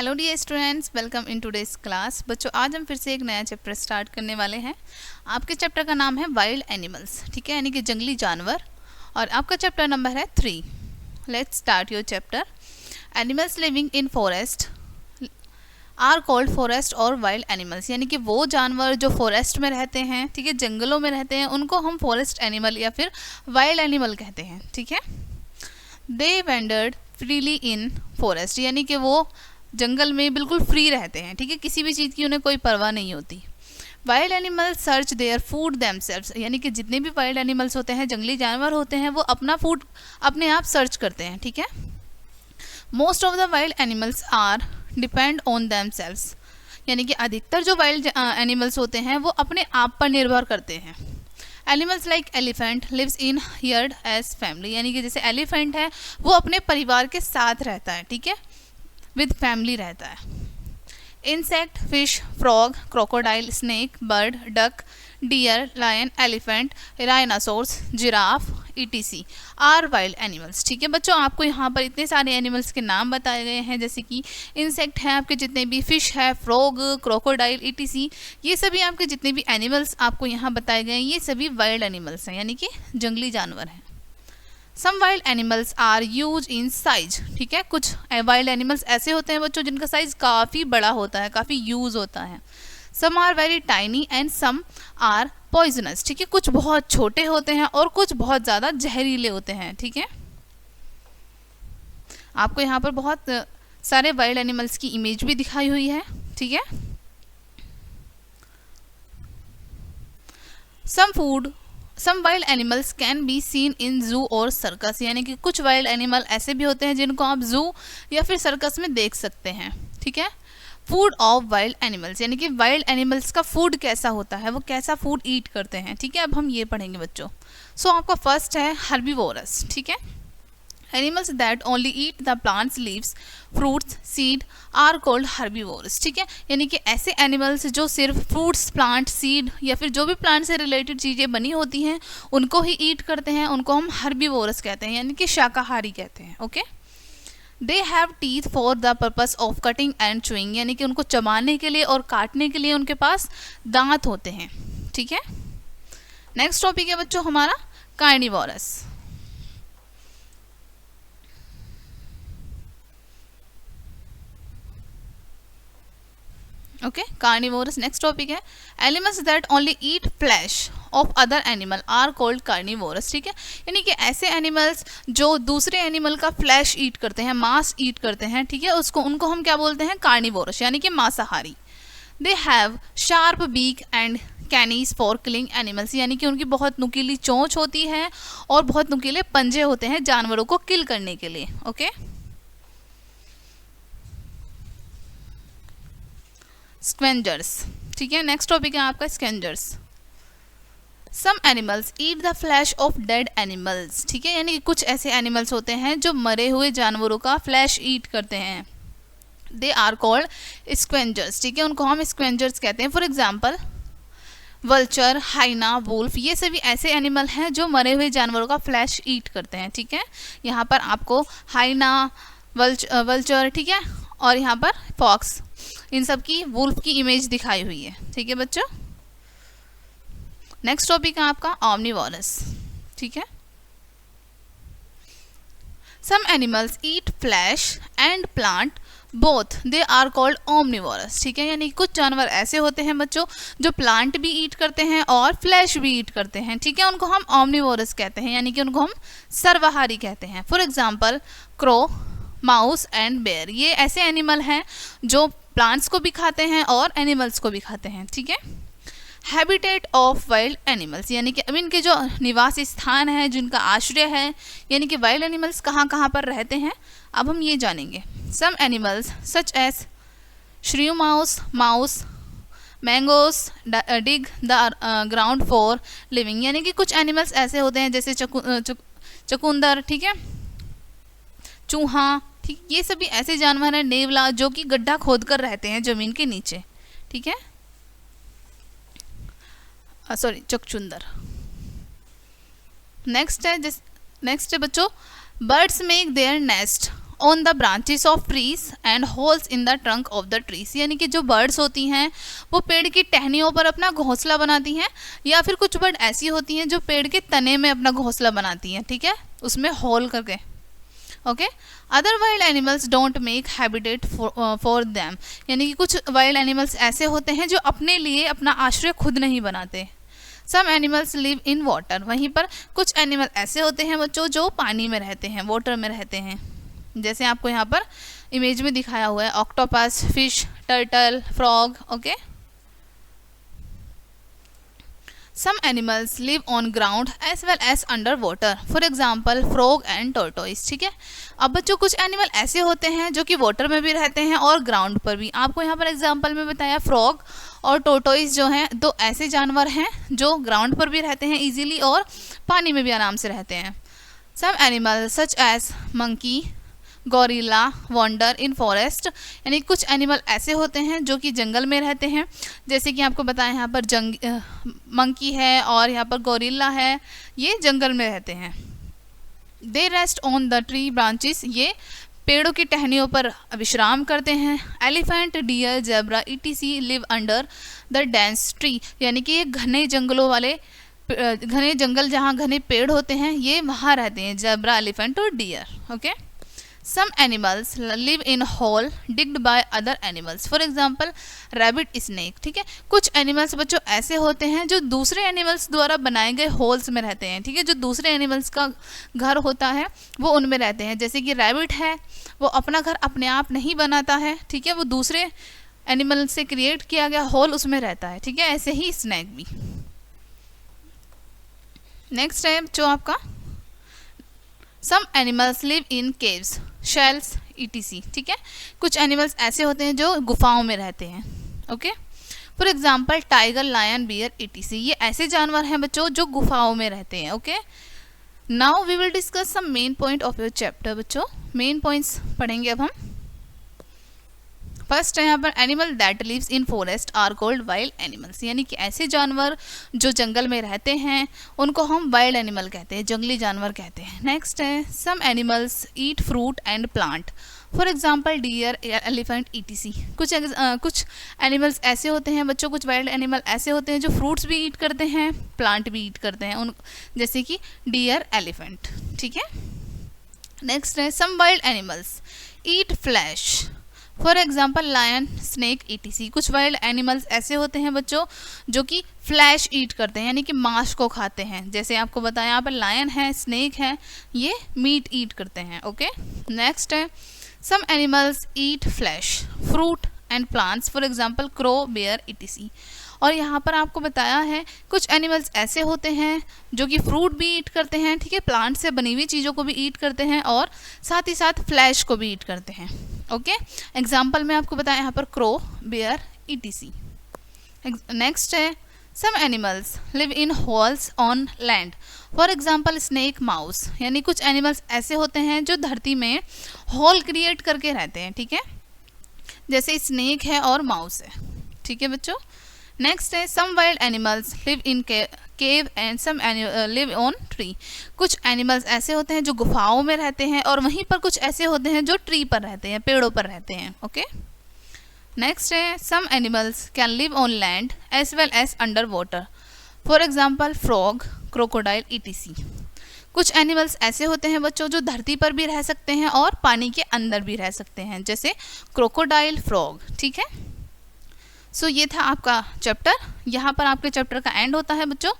Hello dear students, welcome in today's class. बच्चों, आज हम फिर से एक नया चैप्टर स्टार्ट करने वाले हैं। आपके चैप्टर का नाम है वाइल्ड एनिमल्स, ठीक है, यानी कि जंगली जानवर, और आपका चैप्टर नंबर है 3। Let's start your chapter. Animals living in forest are called forest और वाइल्ड एनिमल्स, यानी कि वो जानवर जो फॉरेस्ट में रहते हैं, ठीक है, जंगलों में रहते हैं, उनको हम फॉरेस्ट एनिमल या फिर वाइल्ड एनिमल कहते हैं, ठीक है। दे वेंडर्ड फ्रीली इन फॉरेस्ट, यानी कि वो जंगल में बिल्कुल फ्री रहते हैं, ठीक है, किसी भी चीज़ की उन्हें कोई परवाह नहीं होती। Wild animals search their food themselves, यानी कि जितने भी वाइल्ड एनिमल्स होते हैं, जंगली जानवर होते हैं, वो अपना फूड अपने आप सर्च करते हैं, ठीक है। Most of the wild animals are depend on themselves, यानी कि अधिकतर जो वाइल्ड एनिमल्स होते हैं वो अपने आप पर निर्भर करते हैं। Animals like elephant lives in herd as family, यानी कि जैसे एलिफेंट है वो अपने परिवार के साथ रहता है, ठीक है, विद फैमिली रहता है। Insect, fish, frog, crocodile, snake, bird, duck, deer, lion, elephant, rhinoceros, giraffe, etc are wild animals, ठीक है। बच्चों, आपको यहाँ पर इतने सारे एनिमल्स के नाम बताए गए हैं, जैसे कि इंसेक्ट हैं आपके जितने भी, फिश है, फ्रॉग, क्रोकोडाइल, ईटीसी, ये सभी आपके जितने भी एनिमल्स आपको यहाँ बताए गए हैं, ये सभी वाइल्ड एनिमल्स हैं, यानी कि जंगली जानवर हैं। Some wild animals are huge in size, ठीक है, कुछ वाइल्ड एनिमल्स ऐसे होते हैं बच्चों जिनका साइज काफ़ी बड़ा होता है, काफ़ी यूज होता है। Some are very tiny and some are poisonous, ठीक है, कुछ बहुत छोटे होते हैं और कुछ बहुत ज़्यादा जहरीले होते हैं, ठीक है। आपको यहाँ पर बहुत सारे वाइल्ड एनिमल्स की इमेज भी दिखाई हुई है, ठीक है। Some wild animals can be seen in zoo और सर्कस, यानी कि कुछ वाइल्ड एनिमल ऐसे भी होते हैं जिनको आप जू या फिर सर्कस में देख सकते हैं, ठीक है। फूड ऑफ वाइल्ड एनिमल्स, यानी कि वाइल्ड एनिमल्स का फूड कैसा होता है, वो कैसा फूड ईट करते हैं, ठीक है, अब हम ये पढ़ेंगे बच्चों। सो आपका फर्स्ट है हर्बीवोरस, ठीक है। Animals that only eat the plants, leaves, fruits, seed are called herbivorous, ठीक है, यानी कि ऐसे एनिमल्स जो सिर्फ फ्रूट्स, प्लांट, सीड या फिर जो भी प्लांट से रिलेटेड चीज़ें बनी होती हैं उनको ही ईट करते हैं, उनको हम हर्बीवोरस कहते हैं, यानी कि शाकाहारी कहते हैं, okay. They have teeth for the purpose of cutting and chewing, यानी कि उनको चबाने के लिए और काटने के लिए उनके पास दांत होते हैं, ठीक है। नेक्स्ट टॉपिक है बच्चों हमारा carnivorous. Okay, carnivorous next topic है। Animals that only eat flesh of other animal are called carnivorous, ठीक है, यानी कि ऐसे एनिमल्स जो दूसरे एनिमल का फ्लैश ईट करते हैं, मांस ईट करते हैं, ठीक है, उनको हम क्या बोलते हैं, कार्निवोरस, यानी कि मांसाहारी। They have sharp beak and canines for killing animals, यानी कि उनकी बहुत नुकीली चोंच होती है और बहुत नुकीले पंजे होते हैं जानवरों को किल करने के लिए, ओके। स्क्वेंजर्स, ठीक है, नेक्स्ट टॉपिक है आपका scavengers. Some animals eat the flesh of dead animals, ठीक है, यानी कि कुछ ऐसे एनिमल्स होते हैं जो मरे हुए जानवरों का फ्लैश ईट करते हैं। दे आर कॉल्ड स्क्वेंजर्स, ठीक है, उनको हम स्क्वेंजर्स कहते हैं। फॉर एग्जाम्पल वल्चर, हाइना, वुल्फ, ये सभी ऐसे एनिमल हैं जो मरे हुए जानवरों का फ्लैश ईट करते हैं, ठीक है। यहाँ पर आपको हाइना, वल्चर, ठीक है, और यहाँ पर फॉक्स, इन सब की वुल्फ की इमेज दिखाई हुई है, ठीक है बच्चों। नेक्स्ट टॉपिक है आपका ऑमनीवोरस, ठीक है। Some animals eat flesh and plant both, they are called omnivorous, ठीक है, यानी कुछ जानवर ऐसे होते हैं बच्चों जो प्लांट भी ईट करते हैं और फ्लैश भी ईट करते हैं, ठीक है, उनको हम ओमनिवोरस कहते हैं, यानी कि उनको हम सर्वाहारी कहते हैं। For example crow, mouse and bear, ये ऐसे एनिमल हैं जो प्लांट्स को भी खाते हैं और एनिमल्स को भी खाते हैं, ठीक है। हैबिटेट ऑफ वाइल्ड एनिमल्स, यानी कि अब इनके जो निवास स्थान है, जिनका आश्रय है, यानी कि वाइल्ड एनिमल्स कहाँ कहाँ पर रहते हैं, अब हम ये जानेंगे। Some animals such as shrew mouse, mongoose dig the ground for living, यानी कि कुछ एनिमल्स ऐसे होते हैं जैसे चकुंदर, ठीक है, चूहा, ठीक, ये सभी ऐसे जानवर हैं, नेवला, जो कि गड्ढा खोद कर रहते हैं जमीन के नीचे, ठीक है, सॉरी चकचुंदर। नेक्स्ट है बच्चों birds make their nest on the branches of trees and holes in the trunk of the trees, यानी कि जो बर्ड्स होती हैं वो पेड़ की टहनियों पर अपना घोंसला बनाती हैं, या फिर कुछ बर्ड ऐसी होती हैं जो पेड़ के तने में अपना घोंसला बनाती हैं, ठीक है, उसमें होल करके। Okay, other wild animals don't make habitat for them, यानी कि कुछ वाइल्ड एनिमल्स ऐसे होते हैं जो अपने लिए अपना आश्रय खुद नहीं बनाते। Some animals live in water, वहीं पर कुछ एनिमल ऐसे होते हैं बच्चों जो पानी में रहते हैं, वाटर में रहते हैं, जैसे आपको यहाँ पर इमेज में दिखाया हुआ है, octopus, fish, turtle, frog. Okay, some animals live on ground as well as under water, for example frog and tortoise, ठीक है। अब बच्चों कुछ एनिमल ऐसे होते हैं जो कि वाटर में भी रहते हैं और ग्राउंड पर भी। आपको यहाँ पर एग्जाम्पल में बताया फ्रॉग और टोर्टोइस जो हैं, दो ऐसे जानवर हैं जो ग्राउंड पर भी रहते हैं इजीली और पानी में भी आराम से रहते हैं। Some animal such as monkey, gorilla wander in forest, यानी कुछ एनिमल ऐसे होते हैं जो कि जंगल में रहते हैं, जैसे कि आपको बताया यहाँ पर मंकी है और यहाँ पर गोरिल्ला है, ये जंगल में रहते हैं। They rest on the tree branches, ये पेड़ों की टहनियों पर विश्राम करते हैं। Elephant, deer, zebra ETC live under the dense tree, यानी कि ये घने जंगलों वाले, घने जंगल जहाँ घने पेड़ होते हैं ये वहाँ रहते हैं, जेब्रा, एलिफेंट और deer. Okay, some animals live in hole digged by other animals, for example rabbit, snake, ठीक है। कुछ एनिमल्स बच्चों ऐसे होते हैं जो दूसरे एनिमल्स द्वारा बनाए गए होल्स में रहते हैं, ठीक है, जो दूसरे एनिमल्स का घर होता है वो उनमें रहते हैं, जैसे कि रैबिट है वो अपना घर अपने आप नहीं बनाता है, ठीक है, वो दूसरे एनिमल से क्रिएट किया गया होल उसमें रहता है, ठीक है, ऐसे ही स्नेक भी। नेक्स्ट है जो आपका some animals live in caves, shells ETC, ठीक है। कुछ एनिमल्स ऐसे होते हैं जो गुफाओं में रहते हैं। Okay, for example tiger, lion, bear ETC, ये ऐसे जानवर हैं बच्चों जो गुफाओं में रहते हैं। Okay, now we will discuss some main point of your chapter. बच्चों मेन पॉइंट्स पढ़ेंगे अब हम। फर्स्ट है यहाँ पर animal that lives in forest are called wild animals, यानी कि ऐसे जानवर जो जंगल में रहते हैं उनको हम वाइल्ड एनिमल कहते हैं, जंगली जानवर कहते हैं। नेक्स्ट है some animals eat fruit and plant, for example deer, elephant ETC। कुछ एनिमल्स ऐसे होते हैं बच्चों, कुछ वाइल्ड एनिमल ऐसे होते हैं जो फ्रूट्स भी ईट करते हैं, प्लांट भी ईट करते हैं, उन जैसे कि डियर, एलिफेंट, ठीक है। नेक्स्ट है some wild animals eat flesh, for example lion, snake ETC। कुछ वाइल्ड एनिमल्स ऐसे होते हैं बच्चों जो कि फ्लैश ईट करते हैं, यानी कि मांस को खाते हैं, जैसे आपको बताया यहाँ पर लायन है, स्नेक है, ये मीट ईट करते हैं। ओके, नेक्स्ट है some animals eat flesh, fruit and plants, for example crow, bear ETC। और यहाँ पर आपको बताया है कुछ एनिमल्स ऐसे होते हैं जो कि फ्रूट भी ईट करते हैं, ठीक है, प्लांट से बनी हुई चीज़ों को भी ईट करते हैं और साथ ही साथ फ्लैश को भी ईट करते हैं। ओके, एग्जाम्पल में आपको बताया यहाँ पर क्रो, बेयर ETC। नेक्स्ट है some animals live in holes on land, for example snake, mouse, यानी कुछ एनिमल्स ऐसे होते हैं जो धरती में होल क्रिएट करके रहते हैं, ठीक है, जैसे स्नेक है और माउस है, ठीक है बच्चों। नेक्स्ट है some wild animals live in cave and some live on tree. कुछ एनिमल्स ऐसे होते हैं जो गुफाओं में रहते हैं और वहीं पर कुछ ऐसे होते हैं जो ट्री पर रहते हैं, पेड़ों पर रहते हैं। ओके, नेक्स्ट है some animals can live on land as well as under water, for example frog, crocodile ETC। कुछ एनिमल्स ऐसे होते हैं बच्चों जो धरती पर भी रह सकते हैं और पानी के अंदर भी रह सकते हैं, जैसे क्रोकोडाइल, फ्रॉग, ठीक है। सो ये था आपका चैप्टर, यहाँ पर आपके चैप्टर का एंड होता है बच्चों।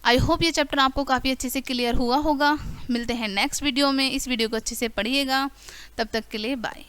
आई होप ये चैप्टर आपको काफ़ी अच्छे से क्लियर हुआ होगा। मिलते हैं नेक्स्ट वीडियो में, इस वीडियो को अच्छे से पढ़िएगा, तब तक के लिए बाय।